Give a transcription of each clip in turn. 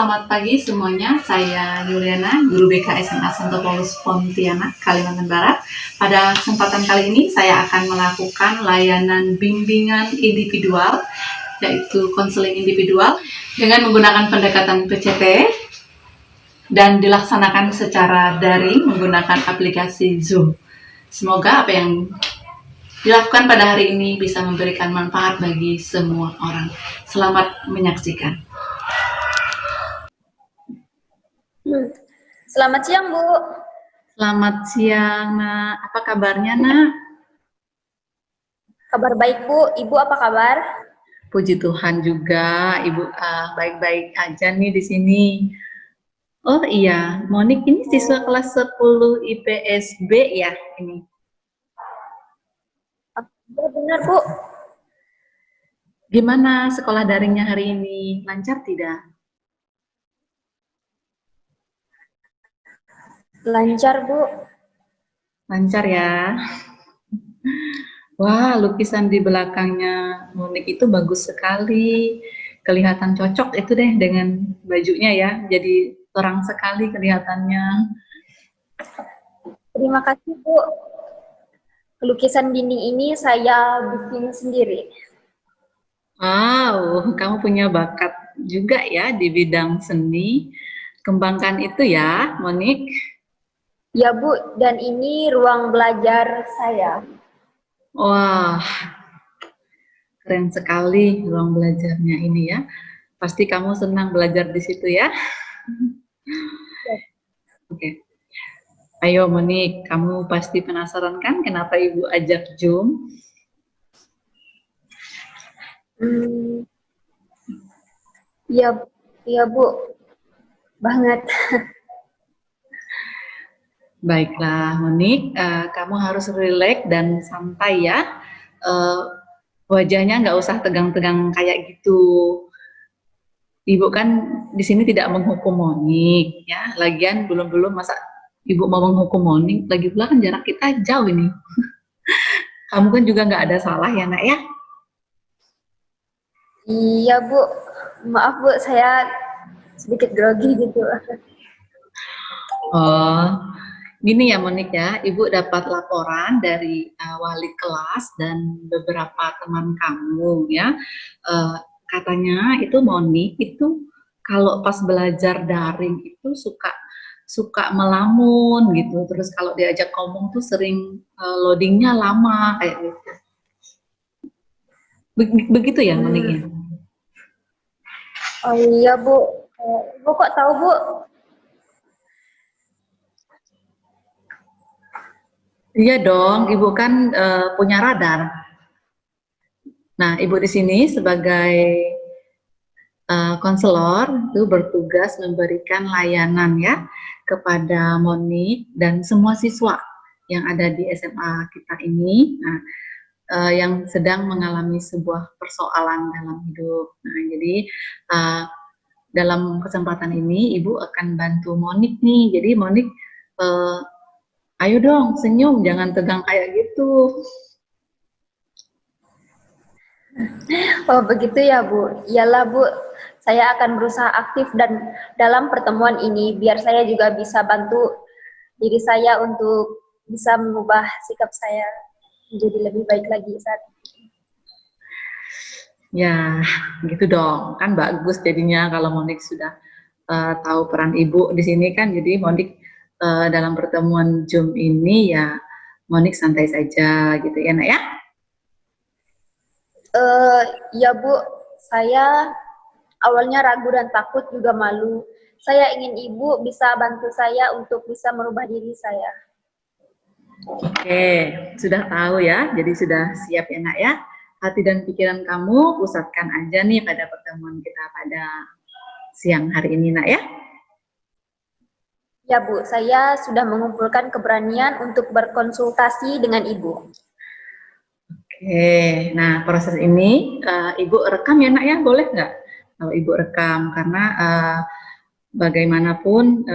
selamat pagi semuanya. Saya Yuliana, Guru BK SMA Santo Paulus Pontianak, Kalimantan Barat. Pada kesempatan kali ini saya akan melakukan layanan bimbingan individual, yaitu konseling individual dengan menggunakan pendekatan PCT dan dilaksanakan secara daring menggunakan aplikasi Zoom. Semoga apa yang dilakukan pada hari ini bisa memberikan manfaat bagi semua orang. Selamat menyaksikan. Selamat siang, Bu. Selamat siang, Nak. Apa kabarnya, Nak? Kabar baik, Bu. Ibu apa kabar? Puji Tuhan juga, Ibu baik-baik aja nih di sini. Oh iya, Monik ini siswa kelas 10 IPSB ya ini? Ya, benar, Bu. Gimana sekolah daringnya hari ini? Lancar tidak? Lancar, Bu. Lancar ya. Wah, lukisan di belakangnya Monik itu bagus sekali. Kelihatan cocok itu deh dengan bajunya ya. Jadi terang sekali kelihatannya. Terima kasih, Bu. Lukisan dinding ini saya bikin sendiri. Wow, kamu punya bakat juga ya di bidang seni. Kembangkan itu ya, Monik. Ya, Bu. Dan ini ruang belajar saya. Wah, keren sekali ruang belajarnya ini ya. Pasti kamu senang belajar di situ ya. Oke. Ayo Monik, kamu pasti penasaran kan kenapa Ibu ajak Zoom? Iya, Bu. Banget. Baiklah Monik, kamu harus rileks dan santai ya. Wajahnya nggak usah tegang-tegang kayak gitu. Ibu kan di sini tidak menghukum Monik ya. Lagian belum masa Ibu mau menghukum Monik. Lagi pula kan jarak kita jauh ini. Kamu kan juga nggak ada salah ya Nak ya. Iya, Bu. Maaf, Bu. Saya sedikit grogi gitu. Oh, gini ya Monik ya. Ibu dapat laporan dari wali kelas dan beberapa teman kamu ya. Katanya itu Monik itu kalau pas belajar daring itu suka melamun gitu, terus kalau diajak ngomong tuh sering loadingnya lama kayak gitu. Begitu ya Moniknya? Oh iya, Bu. Bu kok tahu, Bu? Iya dong, Ibu kan punya radar. Nah, Ibu di sini sebagai konselor itu bertugas memberikan layanan ya kepada Monik dan semua siswa yang ada di SMA kita ini. Nah, yang sedang mengalami sebuah persoalan dalam hidup. Nah, jadi dalam kesempatan ini Ibu akan bantu Monik nih. Jadi Monik, ayo dong senyum, jangan tegang kayak gitu. Oh begitu ya, Bu. Iyalah, Bu. Saya akan berusaha aktif dan dalam pertemuan ini biar saya juga bisa bantu diri saya untuk bisa mengubah sikap saya menjadi lebih baik lagi saat ini. Ya, gitu dong. Kan bagus jadinya kalau Monik sudah tahu peran Ibu di sini kan. Jadi Monik dalam pertemuan Zoom ini ya Monik santai saja gitu ya, Nak ya. Ya, Bu. Saya awalnya ragu dan takut juga malu. Saya ingin Ibu bisa bantu saya untuk bisa merubah diri saya. Oke, sudah tahu ya. Jadi sudah siap ya, Nak ya. Hati dan pikiran kamu pusatkan aja nih pada pertemuan kita pada siang hari ini, Nak ya. Ya, Bu. Saya sudah mengumpulkan keberanian untuk berkonsultasi dengan Ibu. Oke, nah proses ini Ibu rekam ya Nak ya, boleh nggak? Kalau Ibu rekam, karena bagaimanapun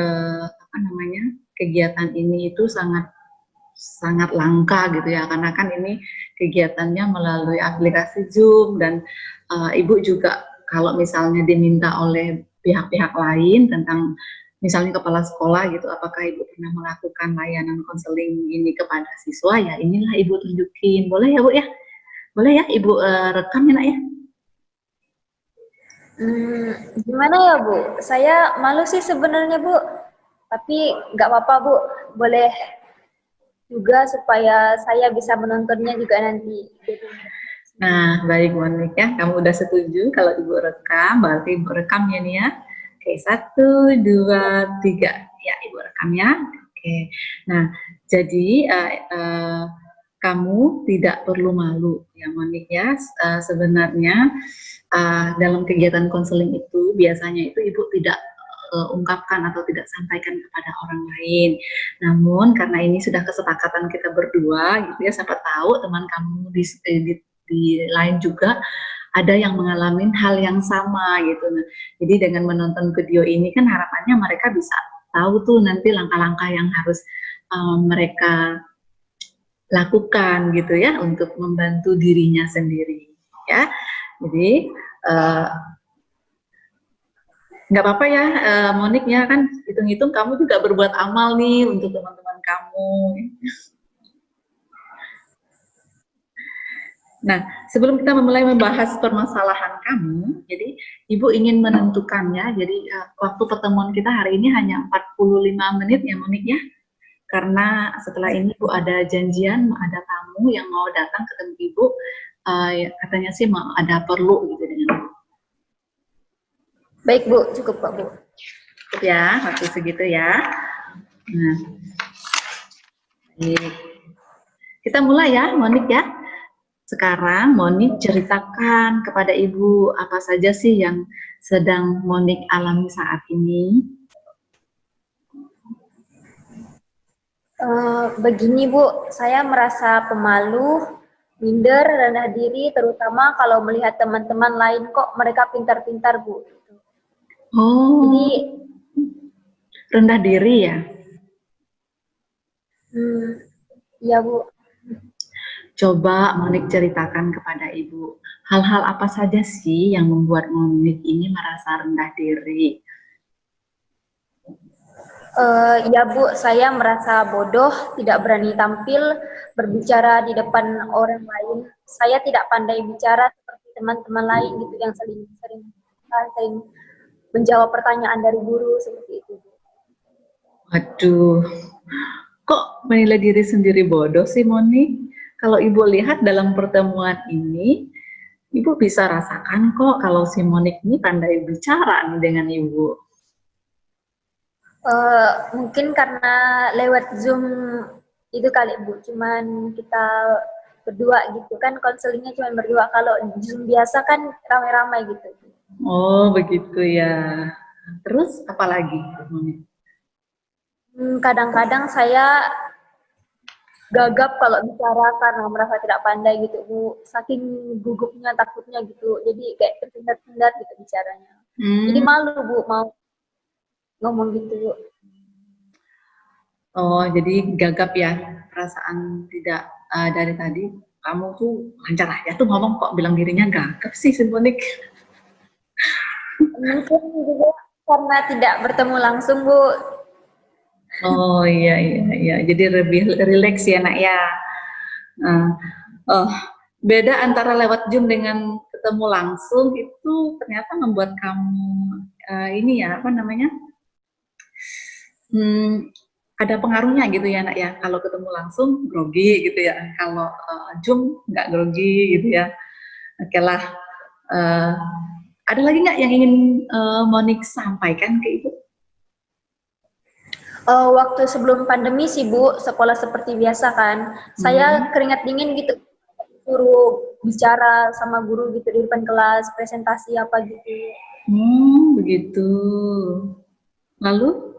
kegiatan ini itu sangat langka gitu ya, karena kan ini kegiatannya melalui aplikasi Zoom dan Ibu juga kalau misalnya diminta oleh pihak-pihak lain tentang misalnya kepala sekolah gitu, apakah Ibu pernah melakukan layanan konseling ini kepada siswa, ya inilah Ibu tunjukin. Boleh ya Bu ya? Boleh ya Ibu rekam ya Nak ya? Gimana ya Bu? Saya malu sih sebenarnya Bu, tapi nggak apa-apa Bu. Boleh juga supaya saya bisa menontonnya juga nanti. Nah, baik Monik ya, kamu udah setuju kalau Ibu rekam, berarti Ibu rekam ya nih ya. Oke, 1, 2, 3. Ya, Ibu rekam ya. Oke, nah jadi kamu tidak perlu malu ya Monik ya. Sebenarnya dalam kegiatan konseling itu biasanya itu Ibu tidak ungkapkan atau tidak sampaikan kepada orang lain. Namun karena ini sudah kesepakatan kita berdua gitu ya, siapa tahu teman kamu di lain juga ada yang mengalami hal yang sama gitu. Nah, jadi dengan menonton video ini kan harapannya mereka bisa tahu tuh nanti langkah-langkah yang harus mereka lakukan gitu ya untuk membantu dirinya sendiri ya. Jadi nggak apa-apa ya Monik ya, kan hitung-hitung kamu juga berbuat amal nih untuk teman-teman kamu. Nah, sebelum kita memulai membahas permasalahan kamu, jadi Ibu ingin menentukannya, jadi waktu pertemuan kita hari ini hanya 45 menit ya Monik ya, karena setelah ini Ibu ada janjian, ada tamu yang mau datang ketemu Ibu, katanya sih mau ada perlu gitu dengan Ibu. Baik Bu, cukup Pak Bu. Cukup ya, waktu segitu ya. Nah, baik. Kita mulai ya Monik ya. Sekarang Monik ceritakan kepada Ibu apa saja sih yang sedang Monik alami saat ini. Begini Bu, saya merasa pemalu, minder, rendah diri, terutama kalau melihat teman-teman lain kok mereka pintar-pintar Bu. Oh, Jadi rendah diri ya? ya Bu. Coba Monik ceritakan kepada Ibu, hal-hal apa saja sih yang membuat Monik ini merasa rendah diri? Ya Bu, saya merasa bodoh, tidak berani tampil, berbicara di depan orang lain. Saya tidak pandai bicara seperti teman-teman lain gitu yang sering menjawab pertanyaan dari guru seperti itu. Waduh, kok menilai diri sendiri bodoh sih Monik? Kalau Ibu lihat dalam pertemuan ini, Ibu bisa rasakan kok kalau si Monik ini pandai bicara nih dengan Ibu. Mungkin karena lewat Zoom itu kali Bu, cuman kita berdua gitu kan, konselingnya cuma berdua. Kalau Zoom biasa kan ramai-ramai gitu. Oh begitu ya. Terus apa lagi Monik? Kadang-kadang saya gagap kalau bicara karena merasa tidak pandai gitu Bu, saking gugupnya, takutnya gitu, jadi kayak tersendat-sendat gitu bicaranya. Jadi malu Bu mau ngomong gitu Bu. Oh jadi gagap ya, perasaan tidak dari tadi kamu tuh lancar aja tuh ngomong, kok bilang dirinya gagap sih si Monik. Mungkin juga karena tidak bertemu langsung Bu. Oh iya iya iya, jadi lebih rileks ya Nak ya. Nah, oh, beda antara lewat Zoom dengan ketemu langsung itu ternyata membuat kamu ini ya apa namanya, ada pengaruhnya gitu ya Nak ya. Kalau ketemu langsung grogi gitu ya, kalau Zoom nggak grogi gitu ya. Oke lah, ada lagi nggak yang ingin Monik sampaikan ke Ibu? Waktu sebelum pandemi sih Bu, sekolah seperti biasa kan, saya keringat dingin gitu, suruh bicara sama guru gitu di depan kelas, presentasi apa gitu. Begitu. Lalu?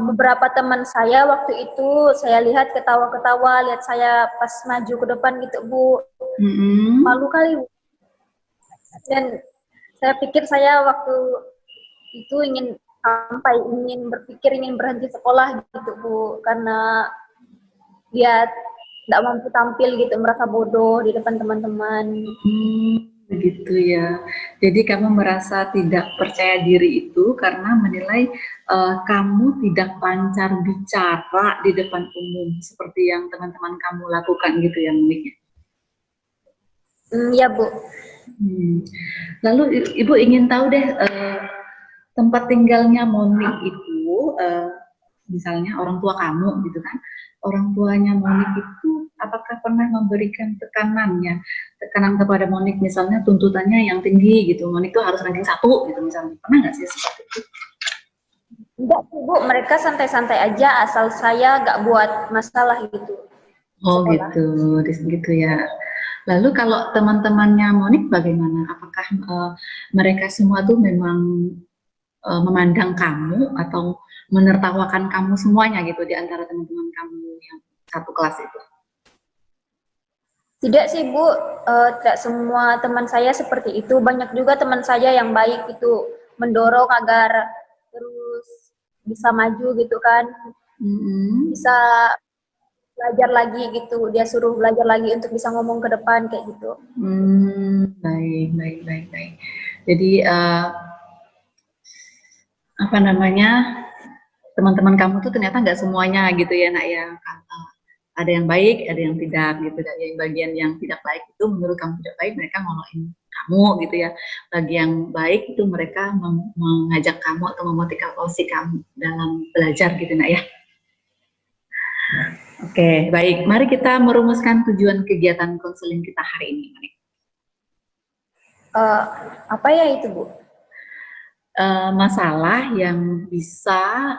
Beberapa teman saya waktu itu saya lihat ketawa-ketawa, lihat saya pas maju ke depan gitu Bu, malu kali Bu. Dan saya pikir saya waktu itu ingin berpikir ingin berhenti sekolah gitu Bu, karena lihat tidak mampu tampil gitu, merasa bodoh di depan teman-teman. gitu ya. Jadi kamu merasa tidak percaya diri itu karena menilai kamu tidak lancar bicara di depan umum seperti yang teman-teman kamu lakukan gitu ya, Monique? Ya, Bu. Lalu Ibu ingin tahu deh tempat tinggalnya Monique itu, misalnya orang tua kamu gitu kan, orang tuanya Monique itu apakah pernah memberikan tekanan kepada Monique, misalnya tuntutannya yang tinggi gitu, Monique itu harus ranking 1 gitu misalnya, pernah nggak sih seperti itu? Enggak sih, Bu, mereka santai-santai aja asal saya nggak buat masalah gitu. Oh Sekolah. gitu ya. Lalu kalau teman-temannya Monique bagaimana? Apakah mereka semua tuh memang memandang kamu atau menertawakan kamu semuanya gitu di antara teman-teman kamu yang satu kelas itu? Tidak sih, Bu, tidak semua teman saya seperti itu. Banyak juga teman saya yang baik itu mendorong agar terus bisa maju gitu kan. Bisa belajar lagi gitu. Dia suruh belajar lagi untuk bisa ngomong ke depan kayak gitu. Baik. Jadi apa namanya, teman-teman kamu tuh ternyata nggak semuanya gitu ya, Nak ya. Ada yang baik, ada yang tidak gitu. Dan yang bagian yang tidak baik itu menurut kamu tidak baik, mereka ngolokin kamu gitu ya. Bagi yang baik itu mereka mengajak kamu atau memotivasi kamu dalam belajar gitu, Nak ya. Oke, baik. Mari kita merumuskan tujuan kegiatan konseling kita hari ini, Mari. Apa ya itu, Bu? Masalah yang bisa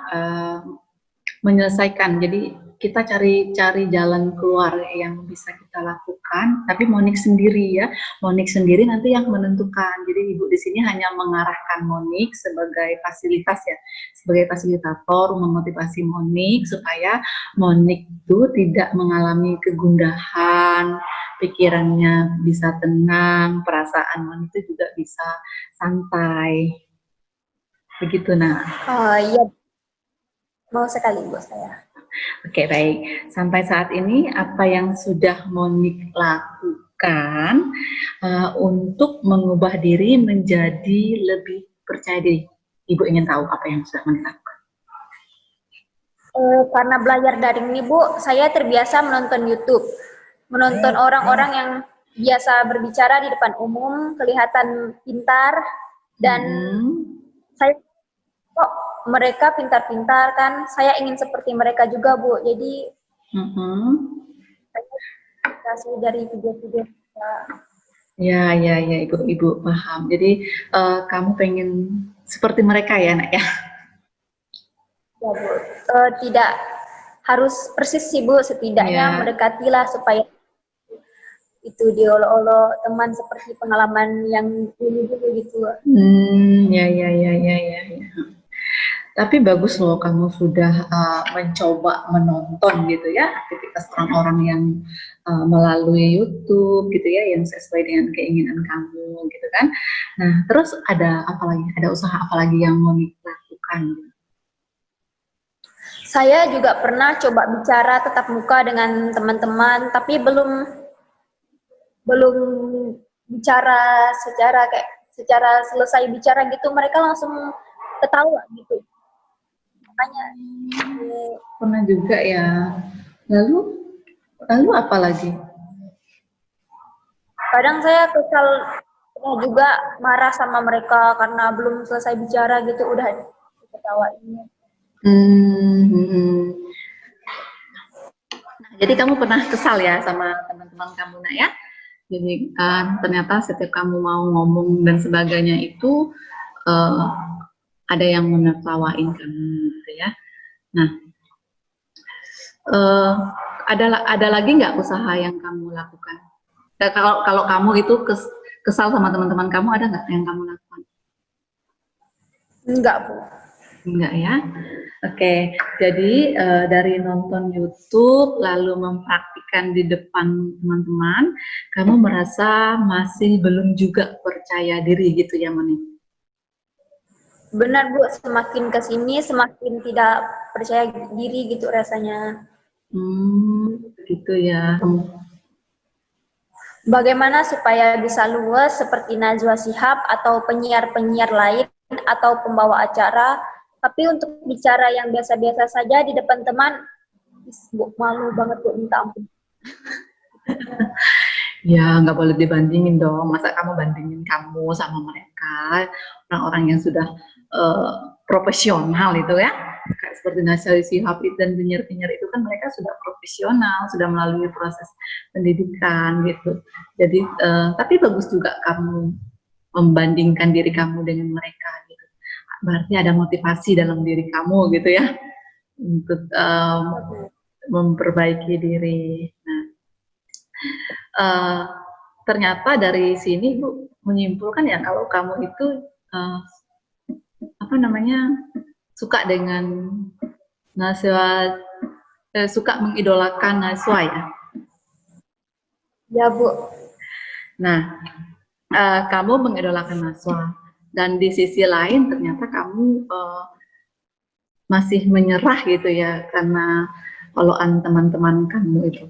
menyelesaikan. Jadi kita cari jalan keluar yang bisa kita lakukan. Tapi Monique sendiri ya, Monique sendiri nanti yang menentukan. Jadi Ibu di sini hanya mengarahkan Monique sebagai fasilitas ya, sebagai fasilitator memotivasi Monique supaya Monique itu tidak mengalami kegundahan, pikirannya bisa tenang, perasaan Monique itu juga bisa santai. Begitu, Nak. Iya, mau sekali, Bu, saya. Oke, baik. Sampai saat ini apa yang sudah Monique lakukan untuk mengubah diri menjadi lebih percaya diri? Ibu ingin tahu apa yang sudah Monique lakukan. Karena belajar daring ini, Bu, saya terbiasa menonton YouTube. Menonton orang-orang yang biasa berbicara di depan umum, kelihatan pintar, dan saya kok mereka pintar-pintar kan, saya ingin seperti mereka juga, Bu. Jadi saya kasih dari video-video. Ya, Ibu paham. Jadi kamu pengen seperti mereka ya, Nak ya? Ya, Bu. Tidak harus persis sih, Bu, setidaknya mendekatilah supaya itu diolo-olo teman seperti pengalaman yang dulu-dulu gitu. Ya. Tapi bagus loh kamu sudah mencoba menonton gitu ya aktivitas orang-orang yang melalui YouTube gitu ya yang sesuai dengan keinginan kamu gitu kan. Nah terus ada apa lagi? Ada usaha apa lagi yang mau dilakukan? Saya juga pernah coba bicara tatap muka dengan teman-teman, tapi belum bicara secara selesai bicara gitu mereka langsung ketawa gitu. Makanya pernah juga ya. Lalu apa lagi? Kadang saya kesal juga marah sama mereka karena belum selesai bicara gitu udah ketawain. Jadi kamu pernah kesal ya sama teman-teman kamu, Nak ya? Jadi ternyata setiap kamu mau ngomong dan sebagainya itu ada yang menertawain kamu gitu ya. Nah, ada lagi nggak usaha yang kamu lakukan? Kalau kamu itu kesal sama teman-teman kamu, ada nggak yang kamu lakukan? Enggak, Bu. Enggak ya. Oke, jadi dari nonton YouTube lalu mempraktikkan di depan teman-teman, kamu merasa masih belum juga percaya diri gitu ya, Monique? Benar, Bu, semakin kesini semakin tidak percaya diri gitu rasanya. Begitu ya. Bagaimana supaya bisa luwes seperti Najwa Shihab atau penyiar-penyiar lain atau pembawa acara, tapi untuk bicara yang biasa-biasa saja di depan teman, Bu, malu banget Bu, minta ampun. Ya, nggak boleh dibandingin dong. Masa kamu bandingin kamu sama mereka, orang-orang yang sudah profesional itu ya. Kayak seperti Najwa Shihab dan penyiar-penyiar itu kan mereka sudah profesional, sudah melalui proses pendidikan gitu. Jadi, tapi bagus juga kamu membandingkan diri kamu dengan mereka gitu. Berarti ada motivasi dalam diri kamu gitu ya untuk memperbaiki diri. Nah, ternyata dari sini Bu menyimpulkan ya kalau kamu itu apa namanya suka dengan Najwa, suka mengidolakan Najwa ya. Ya Bu. Nah, kamu mengidolakan Najwa dan di sisi lain ternyata kamu masih menyerah gitu ya karena olokan teman-teman kamu itu.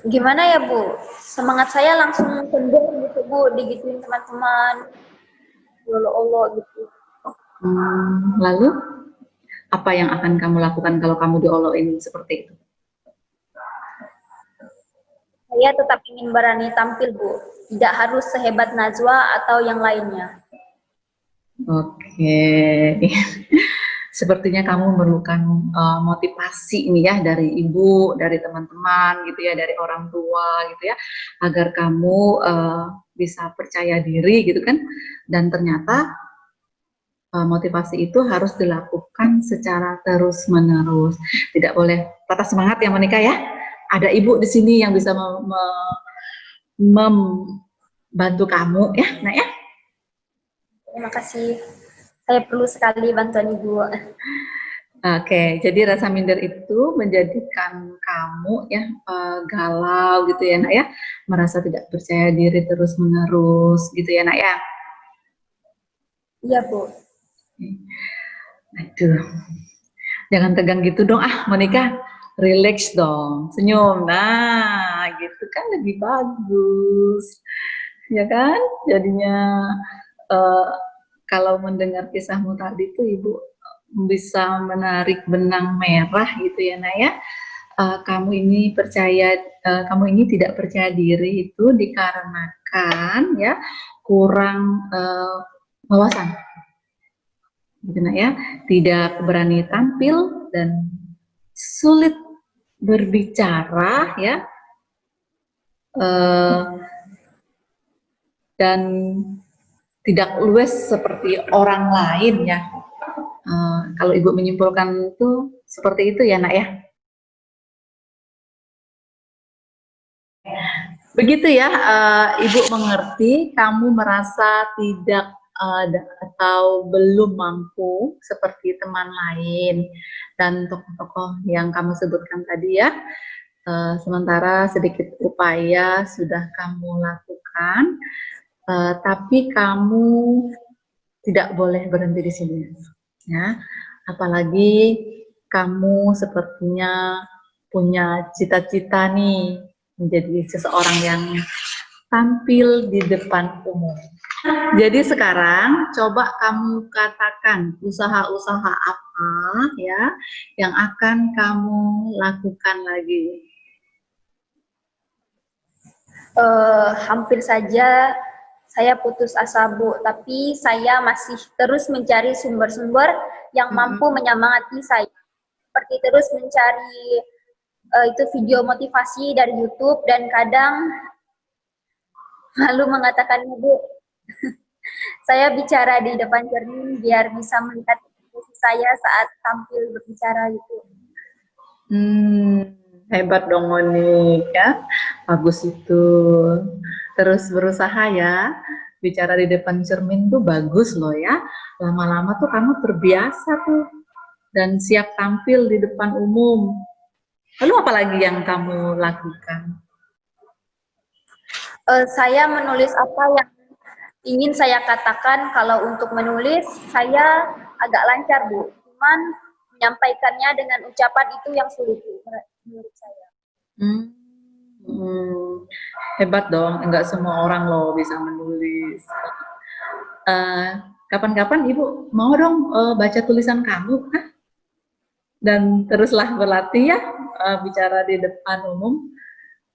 Gimana ya Bu? Semangat saya langsung kendor gitu Bu, digituin teman-teman. Ya Allah gitu. Lalu apa yang akan kamu lakukan kalau kamu diolokin seperti itu? Saya tetap ingin berani tampil Bu. Tidak harus sehebat Najwa atau yang lainnya. Oke. Sepertinya kamu memerlukan motivasi nih ya dari ibu, dari teman-teman gitu ya, dari orang tua gitu ya, agar kamu bisa percaya diri gitu kan. Dan ternyata motivasi itu harus dilakukan secara terus-menerus. Tidak boleh patah semangat ya Monica ya. Ada ibu di sini yang bisa membantu kamu ya, Nak ya. Terima kasih. Saya perlu sekali bantuan Ibu. Oke, jadi rasa minder itu menjadikan kamu ya galau gitu ya Nak ya, merasa tidak percaya diri terus-menerus gitu ya Nak ya. Iya Bu. Aduh, jangan tegang gitu dong Monica, relax dong, senyum, nah gitu kan lebih bagus, ya kan? Jadinya kalau mendengar kisahmu tadi tuh Ibu bisa menarik benang merah gitu ya Nak ya. Kamu ini tidak percaya diri itu dikarenakan ya kurang wawasan gitu Nak ya, tidak berani tampil dan sulit berbicara ya, dan tidak luwes seperti orang lain ya. Kalau Ibu menyimpulkan itu seperti itu ya Nak ya. Begitu ya, Ibu mengerti kamu merasa tidak atau belum mampu seperti teman lain dan tokoh-tokoh yang kamu sebutkan tadi ya. Sementara sedikit upaya sudah kamu lakukan, tapi kamu tidak boleh berhenti di sini ya. Apalagi kamu sepertinya punya cita-cita nih menjadi seseorang yang tampil di depan umum. Jadi sekarang coba kamu katakan usaha-usaha apa ya yang akan kamu lakukan lagi. Hampir saja saya putus asa Bu, tapi saya masih terus mencari sumber-sumber yang mampu menyemangati saya. Seperti terus mencari itu video motivasi dari YouTube dan kadang malu mengatakannya Bu. Saya bicara di depan cermin biar bisa melihat ekspresi saya saat tampil berbicara itu. Hebat dong Monik ya, bagus itu. Terus berusaha ya, bicara di depan cermin tuh bagus loh ya. Lama-lama tuh kamu terbiasa tuh dan siap tampil di depan umum. Lalu apa lagi yang kamu lakukan? Saya menulis apa yang ingin saya katakan. Kalau untuk menulis saya agak lancar Bu, cuman menyampaikannya dengan ucapan itu yang sulit Bu, menurut saya. Hmm, hebat dong, enggak semua orang loh bisa menulis. Eh, Kapan-kapan Ibu mau dong baca tulisan kamu, Kak? Dan teruslah berlatih ya, bicara di depan umum.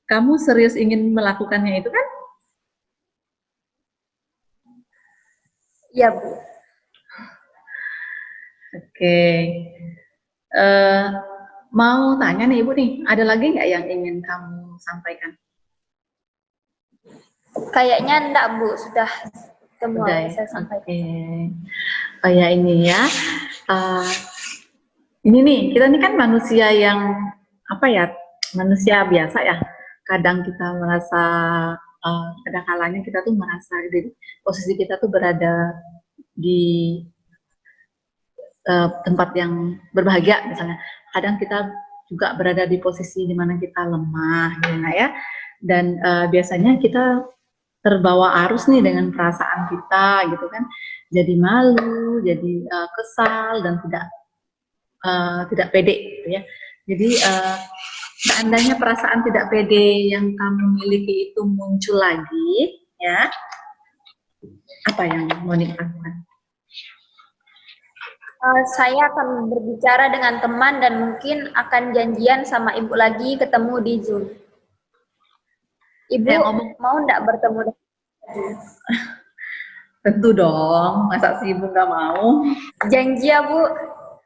Kamu serius ingin melakukannya itu kan? Iya, Bu. Oke. Eh, Mau tanya nih Ibu nih, ada lagi nggak yang ingin kamu sampaikan? Kayaknya enggak, Bu. Sudah semua Udah yang ya? saya sampaikan. Oke. Oh ya ini ya. Eh, ini nih, kita ini kan manusia yang apa ya? Manusia biasa ya. Kadang kita merasa ada kalanya kita tuh merasa di posisi kita tuh berada di tempat yang berbahagia misalnya. Kadang kita juga berada di posisi di mana kita lemah, ya. Dan biasanya kita terbawa arus nih dengan perasaan kita, gitu kan. Jadi malu, jadi kesal dan tidak pede, gitu ya. Jadi seandainya perasaan tidak pede yang kamu miliki itu muncul lagi, ya, apa yang mau dilakukan? Saya akan berbicara dengan teman dan mungkin akan janjian sama Ibu lagi ketemu di Zoom. Ibu Ngomong mau enggak bertemu dengan tentu dong, masa sih Ibu nggak mau? janji ya, Bu?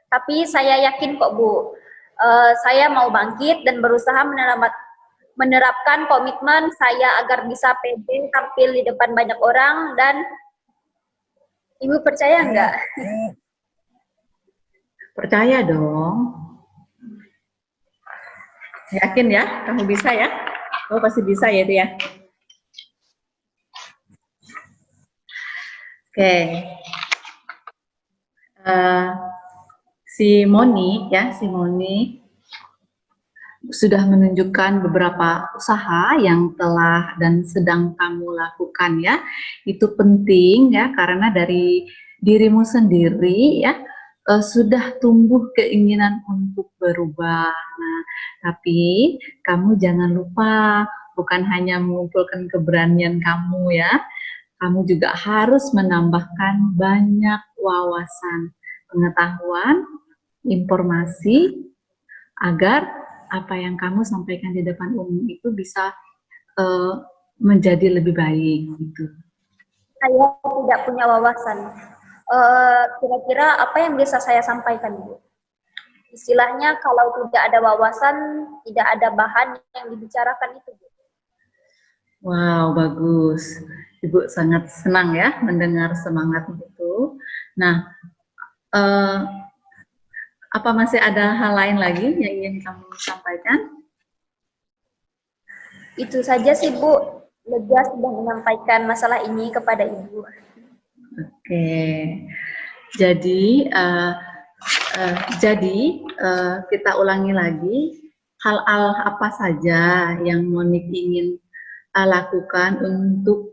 Tapi saya yakin kok, Bu. Saya mau bangkit dan berusaha menerapkan komitmen saya agar bisa pede tampil di depan banyak orang dan Ibu percaya enggak? Percaya dong. Yakin ya, kamu bisa ya? Kamu pasti bisa ya itu ya. Oke. Uh, si Moni sudah menunjukkan beberapa usaha yang telah dan sedang kamu lakukan ya. Itu penting ya karena dari dirimu sendiri ya sudah tumbuh keinginan untuk berubah. Nah, tapi kamu jangan lupa bukan hanya mengumpulkan keberanian kamu ya, kamu juga harus menambahkan banyak wawasan, pengetahuan, informasi agar apa yang kamu sampaikan di depan umum itu bisa menjadi lebih baik gitu. Saya tidak punya wawasan. Kira-kira apa yang bisa saya sampaikan, Bu? Istilahnya kalau tidak ada wawasan, tidak ada bahan yang dibicarakan itu, Bu. Wow, bagus. Ibu sangat senang ya mendengar semangat itu. Nah, apa masih ada hal lain lagi yang ingin kamu sampaikan? Itu saja sih, Bu. Lega sudah menyampaikan masalah ini kepada Ibu. Oke, jadi kita ulangi lagi hal-hal apa saja yang Monik ingin lakukan untuk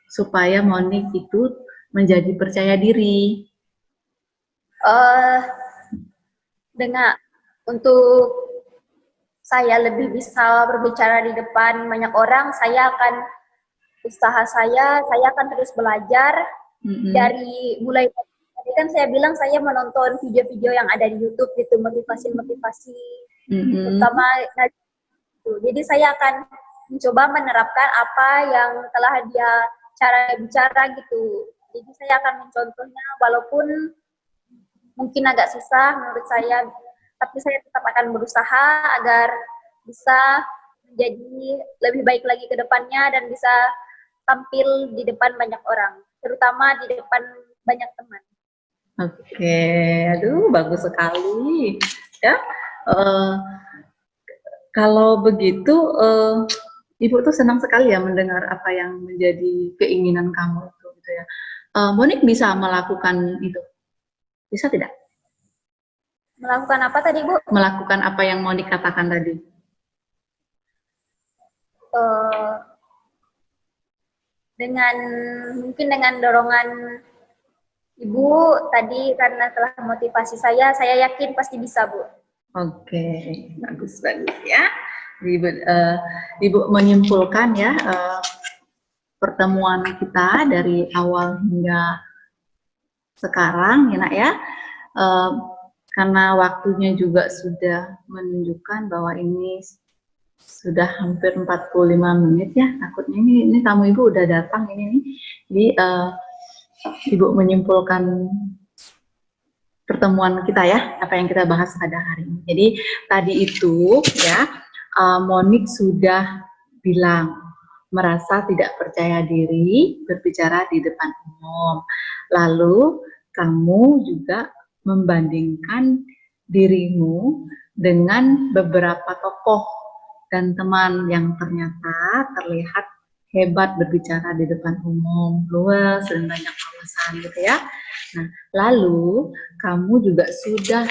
supaya Monik itu menjadi percaya diri. Dengan untuk saya lebih bisa berbicara di depan banyak orang, saya akan saya akan terus belajar dari mulai tadi kan saya bilang saya menonton video-video yang ada di YouTube gitu motivasi-motivasi terutama gitu. Jadi saya akan mencoba menerapkan apa yang telah dia cara bicara gitu. Jadi saya akan mencontohnya walaupun mungkin agak susah menurut saya, tapi saya tetap akan berusaha agar bisa menjadi lebih baik lagi ke depannya dan bisa tampil di depan banyak orang, terutama di depan banyak teman. Oke, aduh bagus sekali. Ya, kalau begitu, Ibu tuh senang sekali ya mendengar apa yang menjadi keinginan kamu itu, gitu ya. Monik bisa melakukan itu, bisa tidak? Melakukan apa tadi, Bu? Melakukan apa yang Monik katakan tadi. Mungkin dengan dorongan Ibu tadi karena telah motivasi saya yakin pasti bisa, Bu. Oke, bagus ya. Ibu menyimpulkan ya pertemuan kita dari awal hingga sekarang ya nak ya, karena waktunya juga sudah menunjukkan bahwa ini sudah hampir 45 menit ya, takutnya ini tamu ibu udah datang ini nih. Jadi ibu menyimpulkan pertemuan kita ya, apa yang kita bahas pada hari ini. Jadi tadi itu ya, Monik sudah bilang merasa tidak percaya diri berbicara di depan umum. Lalu kamu juga membandingkan dirimu dengan beberapa tokoh dan teman yang ternyata terlihat hebat berbicara di depan umum, luas dan banyak wawasan gitu ya. Nah, lalu kamu juga sudah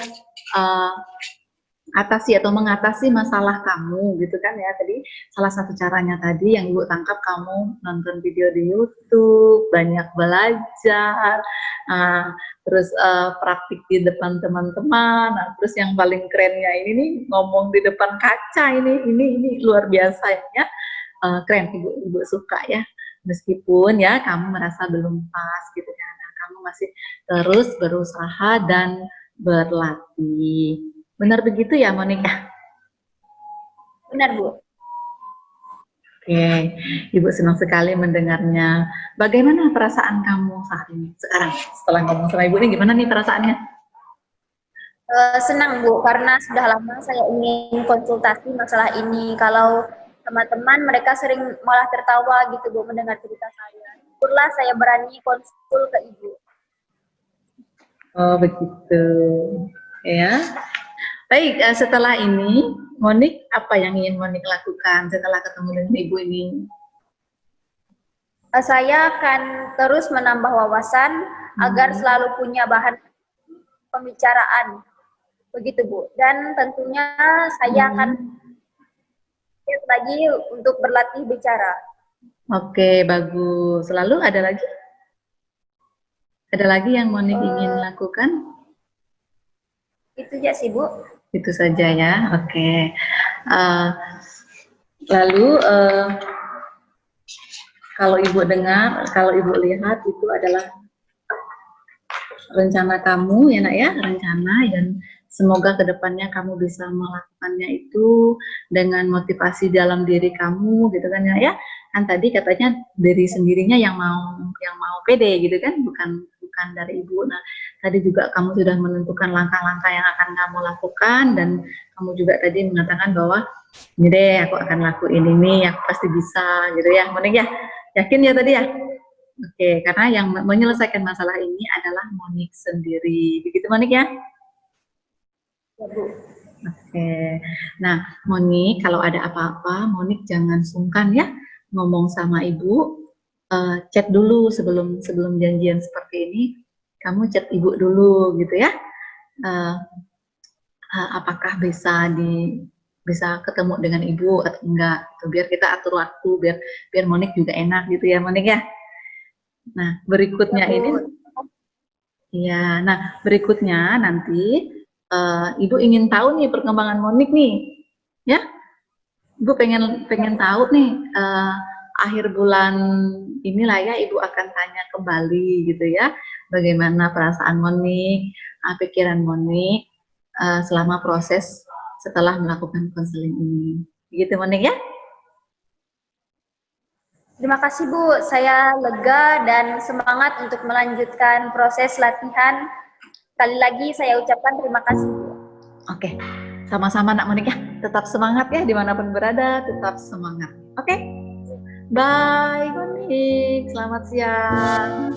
atasi atau mengatasi masalah kamu gitu kan ya. Tadi salah satu caranya tadi yang ibu tangkap, kamu nonton video di YouTube, banyak belajar, terus praktik di depan teman-teman. Nah, terus yang paling kerennya ini nih, ngomong di depan kaca, ini luar biasa ya. Keren, ibu suka ya, meskipun ya kamu merasa belum pas gitu ya. Nah, kamu masih terus berusaha dan berlatih. Benar begitu ya, Monika? Benar, Bu. Oke, Ibu senang sekali mendengarnya. Bagaimana perasaan kamu saat ini, sekarang? Setelah ngomong sama Ibu ini, gimana nih perasaannya? Senang, Bu, karena sudah lama saya ingin konsultasi masalah ini. Kalau teman-teman mereka sering malah tertawa gitu, Bu, mendengar cerita saya. Syukurlah saya berani konsul ke Ibu. Oh, begitu. Ya. Baik, setelah ini, Monik, apa yang ingin Monik lakukan setelah ketemu dengan Ibu ini? Saya akan terus menambah wawasan agar selalu punya bahan pembicaraan. Begitu, Bu. Dan tentunya saya akan lagi untuk berlatih bicara. Oke, bagus. Lalu ada lagi? Ada lagi yang Monik ingin lakukan? Itu aja sih, Bu. Itu saja ya, oke. Lalu kalau Ibu dengar, kalau Ibu lihat itu adalah rencana kamu ya nak ya, rencana, dan semoga kedepannya kamu bisa melakukannya itu dengan motivasi dalam diri kamu gitu kan ya. Kan tadi katanya diri sendirinya yang mau pede gitu kan, bukan dari Ibu. Nah, tadi juga kamu sudah menentukan langkah-langkah yang akan kamu lakukan, dan kamu juga tadi mengatakan bahwa ini deh aku akan lakuin ini, aku pasti bisa gitu ya, Monik ya. Yakin ya tadi ya? Oke, karena yang menyelesaikan masalah ini adalah Monik sendiri. Begitu Monik ya? Ya, Bu. Oke. Nah, Monik, kalau ada apa-apa, Monik jangan sungkan ya ngomong sama Ibu. Chat dulu sebelum janjian seperti ini. Kamu chat Ibu dulu gitu ya. Apakah bisa ketemu dengan Ibu atau enggak? Gitu. Biar kita atur waktu, biar Monik juga enak gitu ya, Monik ya. Nah, berikutnya ini, ya, nah berikutnya nanti Ibu ingin tahu nih perkembangan Monik nih, ya. Ibu pengen tahu nih akhir bulan inilah ya, Ibu akan tanya kembali gitu ya, bagaimana perasaan Monik, pikiran Monik selama proses setelah melakukan konseling ini. Begitu Monik ya? Terima kasih, Bu. Saya lega dan semangat untuk melanjutkan proses latihan. Sekali lagi saya ucapkan terima kasih, Bu. Oke, sama-sama Nak Monik ya. Tetap semangat ya, dimanapun berada, tetap semangat. Oke, bye Monik. Selamat siang.